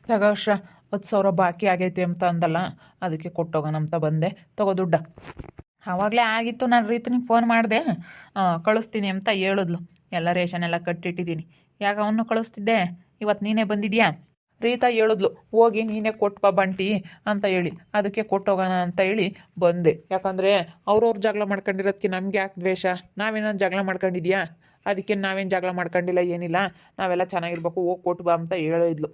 ತಗೋಶ 10,000 ಬಾಕಿ ಆಗೈತೆ ಅಂತ ಅಂದಲ್ಲ, ಅದಕ್ಕೆ ಕೊಟ್ಟೋಗೋಣ ಅಂತ ಬಂದೆ. ತಗೋ ದುಡ್ಡ. ಆವಾಗಲೇ ಆಗಿತ್ತು, ನಾನು ರೀತಿನಿಗೆ ಫೋನ್ ಮಾಡಿದೆ, ಕಳಿಸ್ತೀನಿ ಅಂತ ಹೇಳಿದ್ಲು. ಎಲ್ಲ ರೇಷನ್ ಎಲ್ಲ ಕಟ್ಟಿಟ್ಟಿದ್ದೀನಿ. ಯಾಕೆ ಅವನು ಕಳಿಸ್ತಿದ್ದೆ, ಇವತ್ತು ನೀನೇ ಬಂದಿದ್ಯಾ? ರೀತಾ ಹೇಳಿದ್ಲು, ಹೋಗಿ ನೀನೇ ಕೊಟ್ಬಾ ಬಂಟಿ ಅಂತ ಹೇಳಿ, ಅದಕ್ಕೆ ಕೊಟ್ಟೋಗೋಣ ಅಂತ ಹೇಳಿ ಬಂದೆ. ಯಾಕಂದರೆ ಅವ್ರವ್ರು ಜಗಳ ಮಾಡ್ಕೊಂಡಿರೋದಕ್ಕೆ ನಮಗೆ ಯಾಕೆ ದ್ವೇಷ? ನಾವೇನೋ ಜಗಳ ಮಾಡ್ಕೊಂಡಿದ್ಯಾ? ಅದಕ್ಕೆ ನಾವೇನು ಜಗಳ ಮಾಡ್ಕೊಂಡಿಲ್ಲ, ಏನಿಲ್ಲ, ನಾವೆಲ್ಲ ಚೆನ್ನಾಗಿರ್ಬೇಕು, ಹೋಗಿ ಕೊಟ್ಬಾ ಅಂತ ಹೇಳಿದ್ಲು.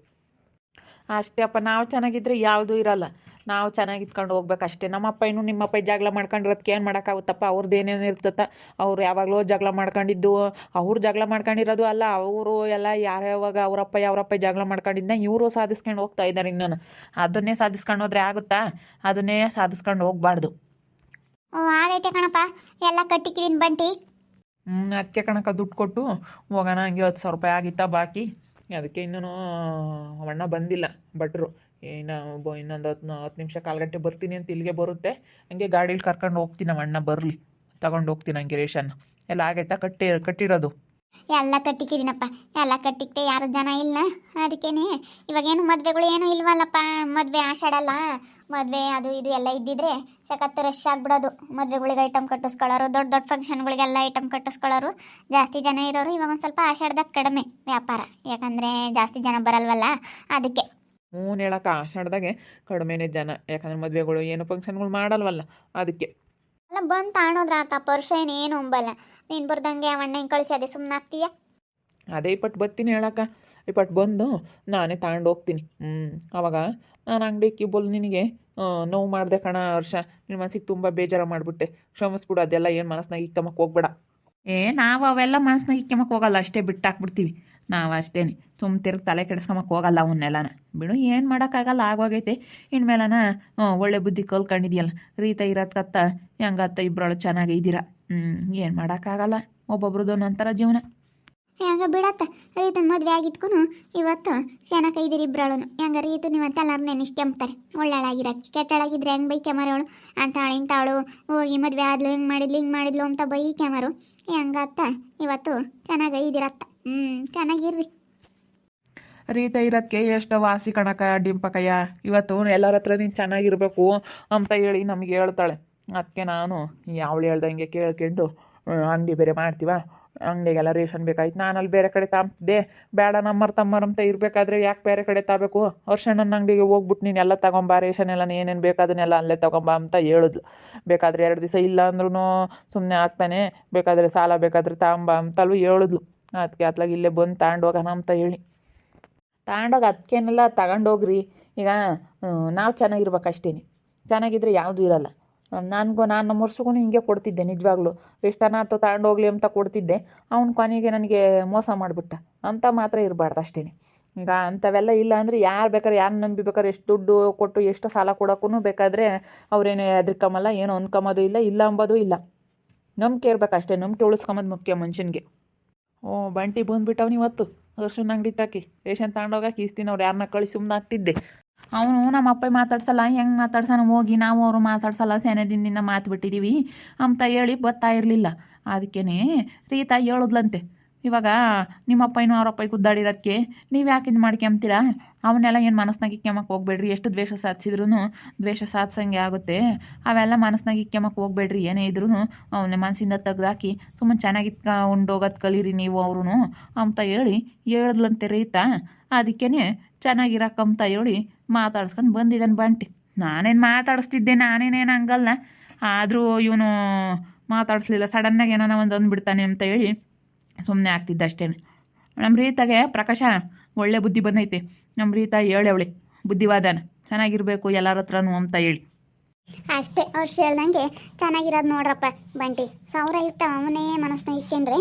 ಅಷ್ಟೇ ಅಪ್ಪ, ನಾವು ಚೆನ್ನಾಗಿದ್ರೆ ಯಾವುದೂ ಇರಲ್ಲ. ನಾವು ಚೆನ್ನಾಗಿತ್ಕೊಂಡು ಹೋಗ್ಬೇಕಷ್ಟೇ. ನಮ್ಮಪ್ಪ ಇನ್ನೂ ನಿಮ್ಮಪ್ಪ ಜಗಳ ಮಾಡ್ಕೊಂಡಿರೋದಕ್ಕೆ ಏನು ಮಾಡೋಕ್ಕಾಗುತ್ತಪ್ಪ? ಅವ್ರದ್ದು ಏನೇನು ಇರ್ತತ್ತ? ಅವ್ರು ಯಾವಾಗಲೂ ಜಗಳ ಮಾಡ್ಕೊಂಡಿದ್ದು, ಅವ್ರು ಜಗಳ ಮಾಡ್ಕೊಂಡಿರೋದು ಅಲ್ಲ, ಅವರು ಎಲ್ಲ ಯಾರ್ಯಾವಾಗ ಅವರಪ್ಪ ಜಗಳ ಮಾಡ್ಕೊಂಡಿದ್ದ ಇವರು ಸಾಧಿಸ್ಕೊಂಡು ಹೋಗ್ತಾ ಇದ್ದಾರೆ. ಇನ್ನೂ ಅದನ್ನೇ ಸಾಧಿಸ್ಕೊಂಡು ಹೋದ್ರೆ ಆಗುತ್ತಾ? ಅದನ್ನೇ ಸಾಧಿಸ್ಕೊಂಡು ಹೋಗ್ಬಾರ್ದು. ಆಗೈತೆ ಕಣಪ್ಪ, ಎಲ್ಲ ಕಟ್ಟಿಕ್ಕಿದೀನಿ ಬಂಟಿ. ಅದಕ್ಕೆ ಕಣಕ್ಕ ದುಡ್ಡು ಕೊಟ್ಟು ಹೋಗೋಣ. ಹಂಗೆ 10,000 ರೂಪಾಯಿ ಆಗಿತ್ತಾ ಬಾಕಿ, ಅದಕ್ಕೆ ಇನ್ನೂ ಅಣ್ಣ ಬಂದಿಲ್ಲ ಭಟ್ರು. ಇನ್ನೊಂದು 10 ನಿಮಿಷ ಕಾಲ್ಗಂಟೆ ಬರ್ತೀನಿ ಅಂತ ಇಲ್ಲಿಗೆ ಬರುತ್ತೆ. ಹಂಗೆ ಗಾಡೀಲಿ ಕರ್ಕೊಂಡು ಹೋಗ್ತೀನಿ, ನಮ್ಮ ಅಣ್ಣ ಬರಲಿ, ತಗೊಂಡು ಹೋಗ್ತೀನಿ. ಹಂಗೆ ರೇಷನ್ ಎಲ್ಲ ಆಗೈತಾ ಕಟ್ಟಿರೋದು? ಎಲ್ಲ ಕಟ್ಟಿಕ್ಕಿದ್ದೀನಪ್ಪ, ಎಲ್ಲ ಕಟ್ಟಿಕ್ತೆ. ಯಾರು ಜನ ಇಲ್ಲ, ಅದಕ್ಕೇನೆ ಇವಾಗೇನು ಮದುವೆಗಳು ಏನೂ ಇಲ್ವಲ್ಲಪ್ಪ. ಮದುವೆ ಆಷಾಢಲ್ಲ, ಮದುವೆ ಅದು ಇದು ಎಲ್ಲ ಇದ್ದಿದ್ರೆ ಸಖತ್ತು ರಶ್ ಆಗಿಬಿಡೋದು. ಮದುವೆಗಳಿಗೆ ಐಟಮ್ ಕಟ್ಟಿಸ್ಕೊಳ್ಳೋರು, ದೊಡ್ಡ ದೊಡ್ಡ ಫಂಕ್ಷನ್ಗಳಿಗೆಲ್ಲ ಐಟಮ್ ಕಟ್ಟಿಸ್ಕೊಳ್ಳೋರು, ಜಾಸ್ತಿ ಜನ ಇರೋರು. ಇವಾಗ ಒಂದು ಸ್ವಲ್ಪ ಆಷಾಢದಾಗ ಕಡಿಮೆ ವ್ಯಾಪಾರ, ಯಾಕಂದರೆ ಜಾಸ್ತಿ ಜನ ಬರಲ್ವಲ್ಲ, ಅದಕ್ಕೆ. ಹೇಳಕ್ಕ, ಆಷಾಢದಾಗೆ ಕಡಿಮೆನೇ ಜನ, ಯಾಕಂದ್ರೆ ಮದುವೆಗಳು ಏನು ಫಂಕ್ಷನ್ಗಳು ಮಾಡಲ್ವಲ್ಲ, ಅದಕ್ಕೆ. ಅಲ್ಲ, ಬಂದು ತಾಣೋದ್ರ ಆತ, ಪರ್ಷ ಏನು ಅಂಬಲ್ಲ. ನೀನು ಬರ್ದಂಗೆ ಅವಣ್ಣ ಹಿಂಗೆ ಕಳಿಸಿ ಅದೇ ಸುಮ್ಮನೆ ಆಗ್ತೀಯ? ಅದೇ ಇಪ್ಪಟ್ಟು ಬರ್ತೀನಿ ಹೇಳಕ್ಕ, ಇಪ್ಪಟ್ಟು ಬಂದು ನಾನೇ ತಗೊಂಡು ಹೋಗ್ತೀನಿ. ಅವಾಗ ನಾನು ಅಂಗಡಿಗೆ ಬೋಲ್ ನಿನಗೆ ನೋವು ಮಾಡಿದೆ ಕಣ ಹರ್ಷ, ನಿನ್ನ ಮನಸ್ಸಿಗೆ ತುಂಬ ಬೇಜಾರು ಮಾಡಿಬಿಟ್ಟೆ, ಕ್ಷಮಿಸ್ಬಿಡು. ಅದೆಲ್ಲ ಏನು ಮನಸ್ನಾಗ ಇಕ್ಕಮ್ಮಕ್ಕೆ ಹೋಗ್ಬೇಡ. ನಾವು ಅವೆಲ್ಲ ಮನಸ್ನಾಗ ಇಕ್ಕಮ್ಮಕ್ಕೆ ಹೋಗಲ್ಲ, ಅಷ್ಟೇ ಬಿಟ್ಟಾಕ್ಬಿಡ್ತೀವಿ ನಾವು, ಅಷ್ಟೇನೆ. ತಿರ್ಗಿ ತಲೆ ಕೆಡಿಸ್ಕೊಂಬಕ್ಕೆ ಹೋಗಲ್ಲ ಅವನ್ನೆಲ್ಲನ. ಬಿಡು, ಏನು ಮಾಡೋಕ್ಕಾಗಲ್ಲ, ಆಗೋಗೈತೆ. ಇನ್ಮೇಲನ ಒಳ್ಳೆ ಬುದ್ಧಿ ಕಲ್ಕೊಂಡಿದ್ಯಲ್ಲ, ರೀತ ಇರೋದ್ಕತ್ತ ಹೆಂಗತ್ತ ಇಬ್ಬರಳು ಚೆನ್ನಾಗಿ ಇದ್ದೀರಾ. ಏನು ಮಾಡೋಕ್ಕಾಗಲ್ಲ, ಒಬ್ಬೊಬ್ರದ್ದು ಒಂದೊಂಥರ ಜೀವನ. ಹೆಂಗ ಬಿಡತ್ತ, ರೀತನ ಮದುವೆ ಆಗಿದ್ಕೂ ಇವತ್ತು ಚೆನ್ನಾಗಿ ಇದ್ದೀರಿ ಇಬ್ಬರಳು. ಹೆಂಗ ರೀತು ನೀವಂತ ಎಲ್ಲರೂ ನೆನೆಸ್ಕೊಂಬ್ತಾರೆ. ಒಳ್ಳೆಳಾಗಿರಕ್ಕೆ, ಕೆಟ್ಟಳಾಗಿದ್ರೆ ಹೆಂಗೆ ಬೈಕ್ಯಾಮರವಳು ಅಂತಾಳು ಇಂತಾಳು, ಹೋಗಿ ಮದುವೆ ಆದ್ಲು, ಹಿಂಗೆ ಮಾಡಿದ್ಲು ಅಂತ ಬೈಕ್ಯಾಮರು. ಹೆಂಗತ್ತ ಇವತ್ತು ಚೆನ್ನಾಗಿ ಇದ್ದೀರತ್ತ. ಚೆನ್ನಾಗಿರ್ರಿ. ರೀತ ಇರೋದಕ್ಕೆ ಎಷ್ಟು ವಾಸಿ ಕಣಕ ಡಿಂಪಕಯ್ಯ, ಇವತ್ತು ಎಲ್ಲರ ಹತ್ರ ನೀನು ಚೆನ್ನಾಗಿರ್ಬೇಕು ಅಂತ ಹೇಳಿ ನಮಗೆ ಹೇಳ್ತಾಳೆ. ಅದಕ್ಕೆ ನಾನು ಯಾವಳು ಹೇಳ್ದಂಗೆ ಕೇಳ್ಕೊಂಡು ಅಂಗಡಿ ಬೇರೆ ಮಾಡ್ತೀವ, ಅಂಗಡಿಗೆಲ್ಲ ರೇಷನ್ ಬೇಕಾಯ್ತು. ನಾನು ಅಲ್ಲಿ ಬೇರೆ ಕಡೆ ತಾಂಬ್ತಿದ್ದೆ, ಬೇಡ ನಮ್ಮರು ತಮ್ಮರು ಅಂತ ಇರಬೇಕಾದ್ರೆ ಯಾಕೆ ಬೇರೆ ಕಡೆ ತಗೋಬೇಕು? ವರ್ಷಣ್ಣನ ಅಂಗಡಿಗೆ ಹೋಗ್ಬಿಟ್ಟು ನೀನು ಎಲ್ಲ ತಗೊಂಬಾ, ರೇಷನ್ ಎಲ್ಲ ಏನೇನು ಬೇಕಾದನ್ನೆಲ್ಲ ಅಲ್ಲೇ ತಗೊಂಬಾ ಅಂತ ಹೇಳಿದ್ಲು. ಬೇಕಾದರೆ 2 ದಿವಸ ಇಲ್ಲ ಅಂದ್ರೂ ಸುಮ್ಮನೆ ಆಗ್ತಾನೆ, ಬೇಕಾದರೆ ಸಾಲ ಬೇಕಾದರೆ ತಾಂಬಾ ಅಂತಲೂ ಹೇಳಿದ್ಲು. ಅದಕ್ಕೆ ಅತ್ಲಾಗ ಇಲ್ಲೇ ಬಂದು ತಗೊಂಡೋಗೋಣ ಅಂತ ಹೇಳಿ ತಗೊಂಡೋಗಿ, ಅದಕ್ಕೇನೆಲ್ಲ ತಗೊಂಡೋಗ್ರಿ. ಈಗ ನಾವು ಚೆನ್ನಾಗಿರ್ಬೇಕಷ್ಟೇ, ಚೆನ್ನಾಗಿದ್ರೆ ಯಾವುದೂ ಇರಲ್ಲ. ನಾನು ನಮ್ಮ ವರ್ಷಗೂ ಹಿಂಗೆ ಕೊಡ್ತಿದ್ದೆ, ನಿಜವಾಗ್ಲೂ ಇಷ್ಟನ ಅಥವಾ ತಗೊಂಡೋಗ್ಲಿ ಅಂತ ಕೊಡ್ತಿದ್ದೆ. ಅವ್ನು ಕೊನೆಗೆ ನನಗೆ ಮೋಸ ಮಾಡಿಬಿಟ್ಟ ಅಂತ ಮಾತ್ರ ಇರಬಾರ್ದು ಅಷ್ಟೇ. ಈಗ ಅಂಥವೆಲ್ಲ ಇಲ್ಲ ಅಂದರೆ ಯಾರು ಬೇಕಾದ್ರೆ, ಯಾರು ನಂಬಿ ಬೇಕಾದ್ರೆ ಎಷ್ಟು ದುಡ್ಡು ಕೊಟ್ಟು ಎಷ್ಟು ಸಾಲ ಕೊಡೋಕ್ಕೂ ಬೇಕಾದರೆ ಅವ್ರೇನು ಹೆದರ್ಕೊಂಬಲ್ಲ, ಏನೋ ಅನ್ಕೊಂಬೋದು ಇಲ್ಲ ಅಂಬೋದು ಇಲ್ಲ. ನಂಬಿಕೆ ಇರಬೇಕಷ್ಟೇ, ನಂಬಿಕೆ ಉಳಿಸ್ಕೊಂಬದು ಮುಖ್ಯ ಮನುಷ್ಯನಿಗೆ. ಬಂಟಿ ಬಂದುಬಿಟ್ಟವ್ನು ಇವತ್ತು ವರ್ಷನ ಅಂಗಡಿ ತಾಕಿ ರೇಷನ್ ತಗೊಂಡೋಗಕ್ಕೆ. ಇಸ್ತೀನಿ ಅವ್ರು ಯಾರನ್ನ ಕಳಿಸಿ ಸುಮ್ಮನೆ ಆಗ್ತಿದ್ದೆ. ಅವನು ನಮ್ಮ ಅಪ್ಪ ಮಾತಾಡ್ಸಲ್ಲ, ಹೆಂಗೆ ಮಾತಾಡ್ಸೋಣ ಹೋಗಿ, ನಾವು ಅವರು ಮಾತಾಡ್ಸಲ್ಲ, ಸೇನೆ ದಿನದಿಂದ ಮಾತು ಬಿಟ್ಟಿದ್ದೀವಿ ಅಂತ ಹೇಳಿ ಬರ್ತಾ ಇರಲಿಲ್ಲ. ಅದಕ್ಕೇ ರೀತಾ ಹೇಳಿದ್ಲಂತೆ, ಇವಾಗ ನಿಮ್ಮಪ್ಪ ಇನ್ನೂ ಅವರಪ್ಪ ಗುದ್ದಾಡಿರೋದಕ್ಕೆ ನೀವು ಯಾಕೆ ಇದು ಮಾಡ್ಕೊಂಬ್ತೀರಾ? ಅವನ್ನೆಲ್ಲ ಏನು ಮನಸ್ನಾಗ ಇಕ್ಕೆಮ್ಮಕ್ಕೆ ಹೋಗ್ಬೇಡ್ರಿ. ಎಷ್ಟು ದ್ವೇಷ ಸಾಧಿಸಿದ್ರು ದ್ವೇಷ ಸಾಧಿಸಂಗೆ ಆಗುತ್ತೆ. ಅವೆಲ್ಲ ಮನಸ್ನಾಗ ಇಕ್ಕೆಮ್ಮಕ್ಕೆ ಹೋಗ್ಬೇಡ್ರಿ. ಏನೇ ಇದ್ರೂ ಅವನ ಮನಸ್ಸಿಂದ ತೆಗ್ದಾಕಿ ಸುಮ್ಮನೆ ಚೆನ್ನಾಗಿ ಉಂಡೋಗೋದು ಕಲೀರಿ ನೀವು ಅವರು ಅಂತ ಹೇಳಿ ಹೇಳಿದ್ಲಂತೆ ರೀತಾ. ಅದಕ್ಕೇ ಚೆನ್ನಾಗಿರಕ್ಕಂತ ಹೇಳಿ ಮಾತಾಡ್ಸ್ಕೊಂಡು ಬಂದಿದ್ದಾನೆ ಬಂಟಿ. ನಾನೇನು ಮಾತಾಡಿಸ್ತಿದ್ದೆ, ನಾನೇನೇನು ಹಂಗಲ್ಲ. ಆದರೂ ಇವನು ಮಾತಾಡಿಸ್ಲಿಲ್ಲ, ಸಡನ್ನಾಗಿ ಏನಾನ ಒಂದು ಅಂದ್ಬಿಡ್ತಾನೆ ಅಂತ ಹೇಳಿ ಸುಮ್ಮನೆ ಆಗ್ತಿದ್ದೆ ಅಷ್ಟೇ. ನಮ್ಮ ರೀತಾಗೆ ಪ್ರಕಾಶ ಒಳ್ಳೆ ಬುದ್ಧಿ ಬಂದೈತೆ. ನಮ್ಮ ರೀತಾ ಹೇಳವಳೆ ಬುದ್ಧಿವಾದನ, ಚೆನ್ನಾಗಿರಬೇಕು ಎಲ್ಲರ ಹತ್ರನೂ ಅಂತ ಹೇಳಿ. ಅಷ್ಟೇ, ಅವ್ರು ಹೇಳ್ದಂಗೆ ಚೆನ್ನಾಗಿರೋದು ನೋಡ್ರಪ್ಪ ಬಂಟಿ. 1000 ಇರ್ತಾವೆ, ಅವನೇ ಮನಸ್ಸನ್ನ ಇಕ್ಕೊಂಡ್ರೆ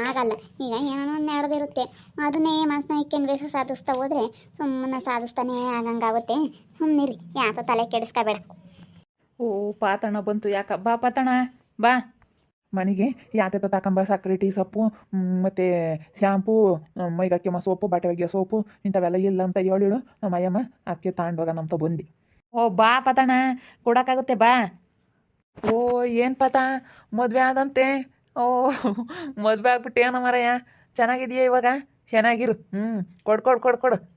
ಆಗಲ್ಲ. ಈಗ ಏನೋ ಒಂದು ನಡೆದಿರುತ್ತೆ, ಅದನ್ನೇ ಮನಸ್ಸನ್ನ ಇಕ್ಕೊಂಡು ವೇಷ ಸಾಧಿಸ್ತಾ ಹೋದ್ರೆ ಸುಮ್ಮನೆ ಸಾಧಿಸ್ತಾನೆ ಆಗಂಗಾಗುತ್ತೆ. ಸುಮ್ಮನಿರಿ, ಯಾಕೆ ತಲೆ ಕೆಡಿಸ್ಕೋಬೇಡ. ಪಾತಣ ಬಂತು. ಯಾಕ ಬಾ ಪಾತಣ ಬಾ. ಮನೆಗೆ ಯಾತೆ ತಗೊಂಬ, ಸಕ್ಕರೆ, ಟೀ ಸೊಪ್ಪು ಮತ್ತು ಶ್ಯಾಂಪು, ಮೈಗಕ್ಕೆ ಸೋಪು, ಬಟ್ಟೆ ಒಗೆಯೋ ಸೋಪು ಇಂಥವೆಲ್ಲ ಇಲ್ಲ ಅಂತ ಹೇಳಿಳು ನಮ್ಮ ಅಯ್ಯಮ್ಮ. ಅದಕ್ಕೆ ತಗೊಂಡೋಗ ನಮ್ತ ಬಂದು. ಬಾ ಪತಣ, ಕೊಡೋಕ್ಕಾಗುತ್ತೆ ಬಾ. ಏನು ಪತ, ಮದುವೆ ಆದಂತೆ? ಮದುವೆ ಆಗ್ಬಿಟ್ಟು ಏನೋ ಮರಯ್ಯ, ಚೆನ್ನಾಗಿದೆಯಾ ಇವಾಗ? ಚೆನ್ನಾಗಿರು. ಕೊಡು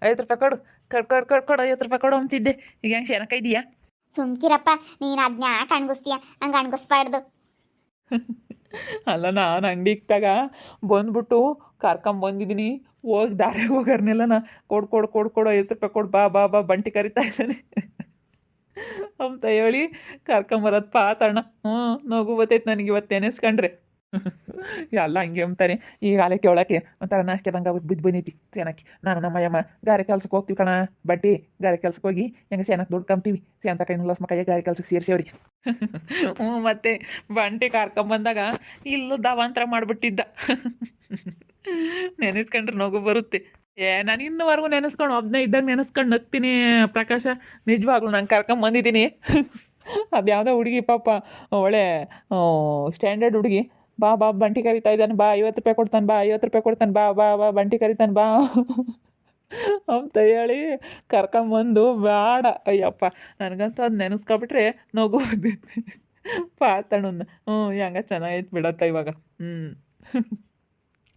5 ರೂಪಾಯಿ ಕೊಡು, ಕೊಡು 50 ರೂಪಾಯಿ ಕೊಡು ಅಂತಿದ್ದೆ. ಈಗ ಹೆಂಗೆ ಶೇನಕ ಇದೆಯಾ? ಸುಮ್ಕಿರಪ್ಪ, ನೀನು ಅದನ್ನ ಯಾಕೆ ಅಣ್ಗಿಸ್ತೀಯ? ಹಂಗೆ ಅಣ್ಗಿಸ್ಬಾರ್ದು. ಅಲ್ಲ ನಾನು ಅಂಗಡಿಗೆ ಬಂದ್ಬಿಟ್ಟು ಕರ್ಕೊಂಬಂದಿದ್ದೀನಿ. ಹೋಗಿ ದಾರಿ ಹೋಗೋರ್ನೆಲ್ಲ ಕೊಡು 50 ರೂಪಾಯಿ ಕೊಡು, ಬಾ ಬಾ ಬಾ ಬಂಟಿ ಕರಿತಾ ಇದ್ದಾನೆ ಅಂತ ಹೇಳಿ ಕರ್ಕೊಂಬರೋದು ಪಾತಣ್ಣ. ನಗು ಬರ್ತೈತೆ ನನಗೆ ಇವತ್ತು ನೆನೆಸ್ಕೊಂಡ್ರೆ. ಎಲ್ಲ ಹಂಗೆ ಅಂತಾನೆ. ಈಗ ಅಲೆ ಕೇಳೋಕ್ಕೆ ಒಂಥರ ನಾಷ್ಟೆ ಬಂಗ ಬಿದ್ದು ಬಂದೈತಿ ಸೇನಕ್ಕೆ. ನಾನು ನಮ್ಮಯ್ಯಮ್ಮ ಗಾರೆ ಕೆಲ್ಸಕ್ಕೆ ಹೋಗ್ತೀವಿ ಕಣ ಬಡ್ಡಿ. ಗಾರೆ ಕೆಲ್ಸಕ್ಕೆ ಹೋಗಿ ಹೆಂಗೆ ಸೇನಕ್ಕೆ ದುಡ್ಡು ಕಂಬ್ತೀವಿ. ಸೇಂತ ಕೈ ನುಲ್ಲಸ್ ಮಕ್ಕಯ್ಯ ಗಾರೆ ಕೆಲ್ಸಕ್ಕೆ ಸೇರಿಸೇವ್ರಿ. ಮತ್ತೆ ಬಂಟಿ ಕರ್ಕೊಂಬಂದಾಗ ಇಲ್ಲೂ ದವಾಂತರ ಮಾಡಿಬಿಟ್ಟಿದ್ದ. ನೆನೆಸ್ಕೊಂಡ್ರೆ ನಗು ಬರುತ್ತೆ. ನಾನು ಇನ್ನುವರೆಗೂ ನೆನೆಸ್ಕೊಂಡು ಒಬ್ಬನೇ ಇದ್ದಾಗ ನೆನೆಸ್ಕೊಂಡು ನಗ್ತೀನಿ ಪ್ರಕಾಶ. ನಿಜವಾಗ್ಲೂ ನಾನು ಕರ್ಕೊಂಬಂದಿದ್ದೀನಿ. ಅದು ಯಾವುದೋ ಹುಡುಗಿ ಪಾಪ, ಒಳ್ಳೆ ಸ್ಟ್ಯಾಂಡರ್ಡ್ ಹುಡುಗಿ. ಬಾ ಬಾ ಬಂಟಿ ಕರಿತಾ ಇದ್ದಾನೆ, ಬಾ 50 ರೂಪಾಯಿ ಕೊಡ್ತಾನೆ, ಬಾ 50 ರೂಪಾಯಿ ಕೊಡ್ತಾನೆ, ಬಾ ಬಾ ಬಾ ಬಂಟಿ ಕರಿತಾನೆ ಬಾ ಅಂತ ಹೇಳಿ ಕರ್ಕೊಂಬಂದು ಬೇಡ. ಅಯ್ಯಪ್ಪ ನನಗಂತೂ ಅದು ನೆನೆಸ್ಕೊಬಿಟ್ರೆ ನಗು ಬಂದೈತೆ ಪಾತಣ್ಣನ. ಹೆಂಗ ಚೆನ್ನಾಗೈತೆ ಬಿಡತ್ತ ಇವಾಗ.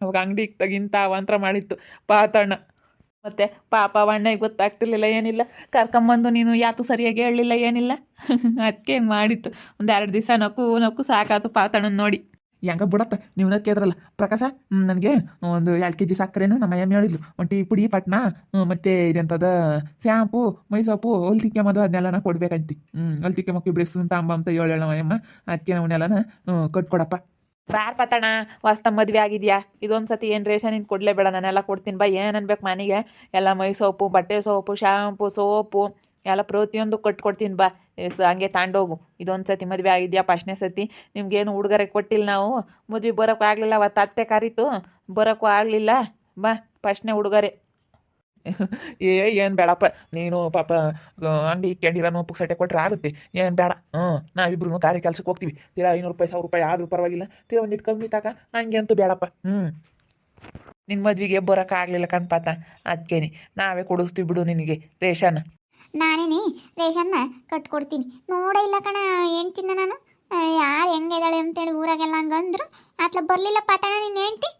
ಅವಾಗ ಅಂಗಡಿಗೆ ತಗಿಂತ ಅವಂತರ ಮಾಡಿತ್ತು ಪಾತಣ್ಣ. ಮತ್ತು ಪಾಪ ಅಣ್ಣಗೆ ಗೊತ್ತಾಗ್ತಿರ್ಲಿಲ್ಲ ಏನಿಲ್ಲ. ಕರ್ಕೊಂಬಂದು ನೀನು ಯಾತು ಸರಿಯಾಗಿ ಹೇಳಲಿಲ್ಲ ಏನಿಲ್ಲ. ಅದಕ್ಕೆ ಹೆಂಗೆ ಮಾಡಿತ್ತು. ಒಂದು 2 ದಿವಸ ನಕ್ಕು ಸಾಕಾತು ಪಾತಣ್ಣನ ನೋಡಿ. ಹೆಂಗ ಬಿಡತ್ತ ನೀವು ನಕ್ಕಿದ್ರಲ್ಲ ಪ್ರಕಾಶ. ನನಗೆ ಒಂದು 2 kg ಸಕ್ಕರೆನು ನಮ್ಮ ಅಯ್ಯಮ್ಮ ಹೇಳಿದ್ಲು. ಒಂದು ಟೀ ಪುಡಿ ಪಟ್ನ ಮತ್ತು ಇದೆಂಥದ ಶ್ಯಾಂಪು ಮೈಸೋಪು ಹೊಲ್ತಿಕ್ಕೆಂಬದು ಅದನ್ನೆಲ್ಲನ ಕೊಡ್ಬೇಕಂತಿ. ಹೊಲ್ತಿಕ್ಕೆಂಬಕ್ಕೆ ಬ್ರೆಸ್ ತಾಂಬ ಅಂತ ಹೇಳ ನಮ್ಮ ಅಯ್ಯಮ್ಮ. ಅದಕ್ಕೆ ಅವನ್ನೆಲ್ಲನ ಕಟ್ಕೊಡಪ್ಪ. ಬಾರ್ ಪತ್ತಣ್ಣ, ಹೊಸ್ತ ಮದುವೆ ಆಗಿದೆಯಾ, ಇದೊಂದು ಸತಿ ಏನು ರೇಷನ್ ಇನ್ನು ಕೊಡಲೇಬೇಡ, ನಾನೆಲ್ಲ ಕೊಡ್ತೀನಿ ಬಾ. ಏನು ಅನ್ಬೇಕು ಮನೆಗೆ ಎಲ್ಲ ಮೈ ಸೋಪು, ಬಟ್ಟೆ ಸೋಪು, ಶಾಂಪು, ಸೋಪು ಎಲ್ಲ ಪ್ರತಿಯೊಂದು ಕೊಟ್ಕೊಡ್ತೀನಿ ಬಾ. ಹಂಗೆ ತಾಂಡೋಗು. ಇದೊಂದು ಸತಿ ಮದುವೆ ಆಗಿದೆಯಾ ಫಸ್ಟ್ನೇ ಸತಿ. ನಿಮ್ಗೇನು ಉಡುಗೊರೆ ಕೊಟ್ಟಿಲ್ಲ ನಾವು. ಮದುವೆ ಬರೋಕ್ಕೂ ಆಗಲಿಲ್ಲ. ಅವತ್ತು ಅತ್ತೆ ಕರೀತು, ಬರೋಕ್ಕೂ ಆಗಲಿಲ್ಲ. ಬಾ ಫಸ್ಟ್ನೇ ಉಡುಗೊರೆ. ಏನು ಬೇಡಪ್ಪ ನೀನು ಪಾಪ ಅಂಗಡಿ ಇಕ್ಕೊಂಡಿರೋ ಪುಕ್ಸಟ್ಟೆ ಕೊಟ್ಟರೆ ಆಗುತ್ತೆ. ಏನು ಬೇಡ. ನಾವಿಬ್ರು ಗಾರೆ ಕೆಲ್ಸಕ್ಕೆ ಹೋಗ್ತೀವಿ. ತೀರಾ 500 ರೂಪಾಯಿ 1000 ರೂಪಾಯಿ ಆದರೂ ಪರವಾಗಿಲ್ಲ. ತೀರಾ ಒಂದಿಟ್ಟು ಕಮ್ಮಿ ತಾಕ. ಹಂಗೆ ಅಂತೂ ಬೇಡಪ್ಪ. ನಿನ್ನ ಮದುವೆಗೆ ಬರೋಕ್ಕಾಗಲಿಲ್ಲ ಕಣ್ಪಾತ. ಅದಕ್ಕೇನೆ ನಾವೇ ಕೊಡಿಸ್ತೀವಿ ಬಿಡು ನಿನಗೆ ರೇಷನ್. ನಾನೇನೆ ರೇಷನ್ನ ಕಟ್ಕೊಡ್ತೀನಿ. ನೋಡೇ ಇಲ್ಲ ಕಣ ಹೆಂಡ್ತಿನ ನಾನು. ಯಾರು ಹೆಂಗಿದ್ದಾಳೆ ಅಂತೇಳಿ ಊರಾಗೆಲ್ಲ ಹಂಗಂದ್ರು. ಅತ್ಲ ಬರಲಿಲ್ಲ ಪಾತಣ್ಣ ನಿನ್ನ ಹೆಂಡ್ತಿ.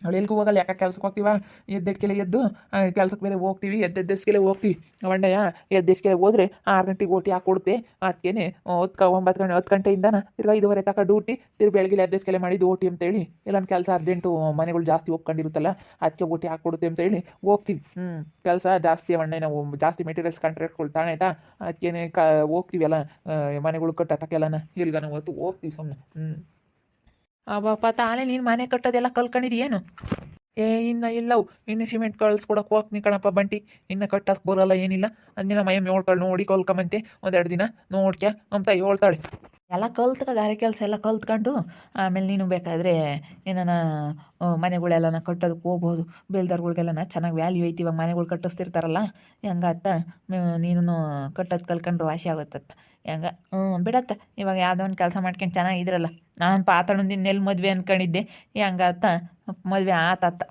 ಅವಳು ಎಲ್ಗೂ ಹೋಗಲ್ಲ. ಯಾಕೆ ಕೆಲ್ಸಕ್ಕೆ ಹೋಗ್ತೀವ, ಎದ್ದೆಟ್ಕೆಲೆ ಎದ್ದು ಕೆಲ್ಸಕ್ಕೆ ಬೇರೆ ಹೋಗ್ತೀವಿ. ಎದ್ದೆಸ್ಕೆಲೆ ಹೋಗ್ತೀವಿ. ಅಣ್ಣಯ್ಯ ಎದ್ದೆಸ್ಕೆಲೆ ಹೋದ್ರೆ 6 ಗಂಟೆಗೆ ಓಟಿ ಹಾಕೊಡುತ್ತೆ. ಅದಕ್ಕೇನೆ 10 ಗಂಟೆಯಿಂದನ ತಿರ್ಗಿ 5:30 ತನಕ ಡ್ಯೂಟಿ. ಬೆಳಗ್ಗೆ ಎದ್ದೆಸ್ಕೆಲೆ ಮಾಡಿದ್ದು ಓಟಿ ಅಂತೇಳಿ. ಇಲ್ಲ ಕೆಲಸ ಅರ್ಜೆಂಟು, ಮನೆಗಳು ಜಾಸ್ತಿ ಹೋಗ್ಕೊಂಡಿರುತ್ತಲ್ಲ, ಅದಕ್ಕೆ ಓಟಿ ಹಾಕ್ಕೊಡುತ್ತೆ ಅಂತೇಳಿ ಹೋಗ್ತೀವಿ. ಕೆಲಸ ಜಾಸ್ತಿ ಅಣ್ಣಯ್ಯ, ನಾವು ಜಾಸ್ತಿ ಮೆಟೀರಿಯಲ್ಸ್ ಕಾಂಟ್ರಾಕ್ಟ್ಗಳು ತಾಣೈತಾ. ಅದಕ್ಕೇನೆ ಹೋಗ್ತೀವಿ ಎಲ್ಲ ಮನೆಗಳು ಕಟ್ಟಕ್ಕೆಲ್ಲನ ಇಲ್ಗನ ಹೊತ್ತು ಹೋಗ್ತೀವಿ ಸುಮ್ಮನೆ. ಅಬ್ಬಪ್ಪ ತಾನೇ ನೀನು ಮನೆ ಕಟ್ಟೋದೆಲ್ಲ ಕಲ್ಕೊಂಡಿದ್ದೀಯೇನು? ಇನ್ನು ಇಲ್ಲವು. ಇನ್ನು ಸಿಮೆಂಟ್ ಕಳ್ಸ್ಕೊಡಕ್ಕೆ ಹೋಗ್ತೀನಿ ಕಣಪ್ಪ ಬಂಟಿ. ಇನ್ನು ಕಟ್ಟಕ್ಕೆ ಬರೋಲ್ಲ ಏನಿಲ್ಲ. ಅಂದಿನ ಮೈಯಮ್ಮ ಹೇಳ್ತಾಳೆ ನೋಡಿ ಕಲ್ಕೊಂಬಂತೆ 1-2 ದಿನ ನೋಡ್ಕ್ಯಾ ಅಂತ ಹೇಳ್ತಾಳೆ. ಎಲ್ಲ ಗಾರೆ ಕೆಲಸ ಎಲ್ಲ ಕಲ್ತ್ಕೊಂಡು ಆಮೇಲೆ ನೀನು ಬೇಕಾದರೆ ಏನಾನ ಮನೆಗಳೆಲ್ಲನ ಕಟ್ಟೋದಕ್ಕೆ ಹೋಗ್ಬೋದು. ಬೇಲ್ದಾರ್ಗಳಿಗೆಲ್ಲನ ಚೆನ್ನಾಗಿ ವ್ಯಾಲ್ಯೂ ಐತಿ ಇವಾಗ ಮನೆಗಳು ಕಟ್ಟಿಸ್ತಿರ್ತಾರಲ್ಲ. ಹೆಂಗತ್ತ ನೀನು ಕಟ್ಟೋದು ಕಲ್ಕೊಂಡ್ರೆ ವಾಸಿ ಆಗುತ್ತತ್ತ. ಹೆಂಗ ಬಿಡತ್ತ ಇವಾಗ ಯಾವುದೋ ಒಂದು ಕೆಲಸ ಮಾಡ್ಕೊಂಡು ಚೆನ್ನಾಗಿದ್ರಲ್ಲ. ನಾನು ಪಾತಣ್ಣಂದಿನ ಎಲ್ಲಿ ಮದುವೆ ಅಂದ್ಕೊಂಡಿದ್ದೆ. ಹೆಂಗತ್ತ ಮದುವೆ ಆತತ್ತ.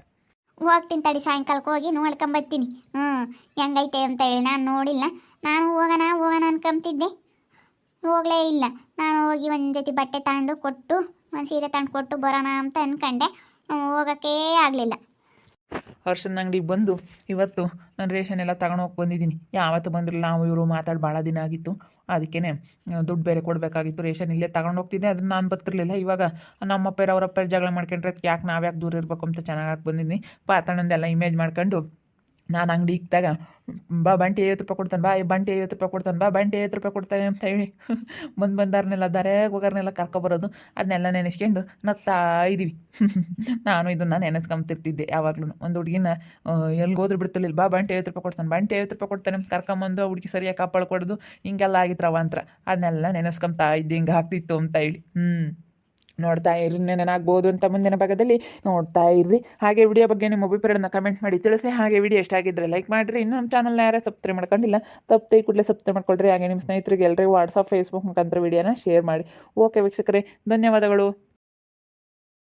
ಹೋಗ್ತೀನಿ ತಡಿ, ಸಾಯಂಕಾಲಕ್ಕೆ ಹೋಗಿ ನೋಡ್ಕೊಂಬರ್ತೀನಿ. ಹೆಂಗೈತೆ ಅಂತ ಹೇಳಿ ನಾನು ನೋಡಿಲ್ಲ. ನಾನು ಹೋಗೋಣ ಅನ್ಕೊಂತಿದ್ದೆ, ಹೋಗಲೇ ಇಲ್ಲ. ನಾನು ಹೋಗಿ ಒಂದು ಜೊತೆ ಬಟ್ಟೆ ತಗೊಂಡು ಕೊಟ್ಟು, ಒಂದು ಸೀರೆ ತಗೊಂಡು ಕೊಟ್ಟು ಬರೋಣ ಅಂತ ಅಂದ್ಕೊಂಡೆ. ಹೋಗೋಕ್ಕೇ ಆಗಲಿಲ್ಲ. ಹರ್ಷನ ಅಂಗಡಿಗೆ ಬಂದು ಇವತ್ತು ನಾನು ರೇಷನ್ ಎಲ್ಲ ತಗೊಂಡೋಗಿ ಬಂದಿದ್ದೀನಿ. ಯಾವತ್ತು ಬಂದಿರಲಿಲ್ಲ. ನಾವು ಇವರು ಮಾತಾಡಿ ಭಾಳ ದಿನ ಆಗಿತ್ತು. ಅದಕ್ಕೇ ದುಡ್ಡು ಬೇರೆ ಕೊಡಬೇಕಾಗಿತ್ತು. ರೇಷನ್ ಇಲ್ಲೇ ತಗೊಂಡು ಹೋಗ್ತಿದ್ದೆ. ಅದನ್ನು ನಾನು ಬರ್ತಿರ್ಲಿಲ್ಲ. ಇವಾಗ ನಮ್ಮಪ್ಪ ಅವರಪ್ಪ ಜಗಳ ಮಾಡ್ಕೊಂಡ್ರೆ ಯಾಕೆ ನಾವ್ಯಾಕೆ ದೂರ ಇರಬೇಕು ಅಂತ ಚೆನ್ನಾಗಿ ಬಂದಿದ್ದೀನಿ. ಪಾತಣ್ಣಂದೆಲ್ಲ ಇಮೇಜ್ ಮಾಡ್ಕೊಂಡು ನಾನು ಅಂಗಡಿ ಇಕ್ತಾಗ ಬಾ ಬಂಟಿ 50 ರೂಪಾಯಿ ಕೊಡ್ತಾನೆ, ಬಾ ಬಂಟಿ 50 ರೂಪಾಯಿ ಕೊಡ್ತಾನೆ, ಬಾ ಬಂಟಿ 50 ರೂಪಾಯಿ ಕೊಡ್ತಾನೆ ಅಂತ ಹೇಳಿ ಬಂದಾರನ್ನೆಲ್ಲ ದಾರ್ಯಾಗ ಹೋಗೋರ್ನೆಲ್ಲ ಕರ್ಕೊಬರೋದು. ಅದನ್ನೆಲ್ಲ ನೆನೆಸ್ಕೊಂಡು ನಗ್ತಾ ಇದ್ದೀವಿ. ನಾನು ಇದನ್ನು ನೆನೆಸ್ಕೊಂತಿರ್ತಿದ್ದೆ ಯಾವಾಗ್ಲೂ. ಒಂದು ಹುಡುಗಿನ ಎಲ್ಗೋದ್ರೂ ಬಿಡ್ತಿರ್ಲಿಲ್ಲ. ಬಾ ಬಂಟಿ 50 ರೂಪಾಯಿ ಕೊಡ್ತಾನೆ, ಬಂಟಿ 50 ರೂಪಾಯಿ ಕೊಡ್ತಾನೆ ಅಂತ ಕರ್ಕೊಂಬಂದು ಹುಡುಗಿ ಸರಿಯಾಗಿ ಕಾಪಾಡ್ಕೊಡೋದು. ಹಿಂಗೆಲ್ಲ ಆಗಿತ್ತು ಅವಾಂತರ. ಅದನ್ನೆಲ್ಲ ನೆನೆಸ್ಕೊಂತಾ ಇದ್ದೆ ಹಿಂಗೆ ಆಗ್ತಿತ್ತು ಅಂತ ಹೇಳಿ. ನೋಡ್ತಾ ಇರ್ರಿ, ನೆನನಾಗ್ಬೋದು ಅಂತ ಮುಂದಿನ ಭಾಗದಲ್ಲಿ ನೋಡ್ತಾ ಇರ್ರಿ. ಹಾಗೆ ವಿಡಿಯೋ ಬಗ್ಗೆ ನಿಮ್ಮ ಅಭಿಪ್ರಾಯನ ಕಮೆಂಟ್ ಮಾಡಿ ತಿಳಿಸಿ. ಹಾಗೆ ವಿಡಿಯೋ ಇಷ್ಟ ಆಗಿದ್ದರೆ ಲೈಕ್ ಮಾಡಿರಿ. ಇನ್ನೂ ನಮ್ಮ ಚಾನಲ್ನ ಯಾರೇ ಸಬ್ಸ್ಕ್ರೈಬ್ ಮಾಡ್ಕೊಂಡಿಲ್ಲ ತಪ್ಪದೆ ಕೂಡಲೇ ಸಬ್ಸ್ಕ್ರೈಬ್ ಮಾಡ್ಕೊಳ್ರಿ. ಹಾಗೆ ನಿಮ್ಮ ಸ್ನೇಹಿತರಿಗೆ ಎಲ್ಲರಿಗೂ ವಾಟ್ಸಪ್ ಫೇಸ್ಬುಕ್ ಮುಖಾಂತರ ವಿಡಿಯೋನ ಶೇರ್ ಮಾಡಿ. ಓಕೆ ವೀಕ್ಷಕರೇ, ಧನ್ಯವಾದಗಳು.